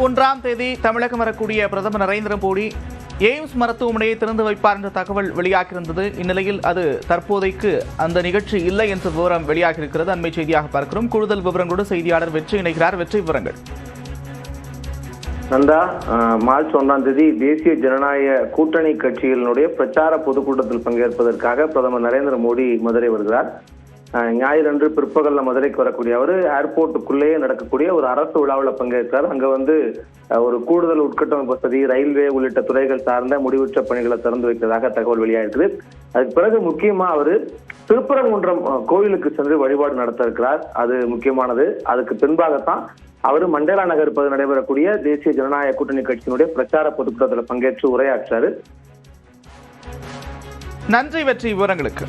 1ஆம் தேதி தமிழகம் வரக்கூடிய பிரதமர் நரேந்திர மோடி எய்ம்ஸ் மருத்துவமனையை திறந்து வைப்பார் என்ற தகவல் வெளியாகியிருந்தது. இந்நிலையில் அது தற்போதைக்கு அந்த நிகழ்ச்சி இல்லை என்ற விவரம் வெளியாகியிருக்கிறது. அண்மை செய்தியாக பார்க்கிறோம். கூடுதல் விவரங்களோடு செய்தியாளர் வெற்றி இணைகிறார். வெற்றி விவரங்கள். நந்தா, மார்ச் 1ஆம் தேதி தேசிய ஜனநாயக கூட்டணி கட்சிகளினுடைய பிரச்சார பொதுக்கூட்டத்தில் பங்கேற்பதற்காக பிரதமர் நரேந்திர மோடி மதுரை வருகிறார். ஞாயிறன்று பிற்பகல்ல மதுரைக்கு வரக்கூடிய அவர் ஏர்போர்ட்டுக்குள்ளேயே நடக்கக்கூடிய ஒரு அரசு விழாவில் பங்கேற்கிறார். அங்க ஒரு கூடுதல் உட்கட்டமைப்பு வசதி, ரயில்வே உள்ளிட்ட துறைகள் சார்ந்த முடிவுற்ற பணிகளை திறந்து வைத்ததாக தகவல் வெளியாயிருக்கு. அதுக்கு பிறகு முக்கியமா அவர் திருப்பரங்குன்றம் கோயிலுக்கு சென்று வழிபாடு நடத்த இருக்கிறார். அது முக்கியமானது. அதுக்கு பின்பாகத்தான் அவர் மண்டேலா நகர் நடைபெறக்கூடிய தேசிய ஜனநாயக கூட்டணி கட்சியினுடைய பிரச்சார பொதுக்கூட்டத்தில் பங்கேற்று உரையாற்றாரு. நன்றி வெற்றி விவரங்களுக்கு.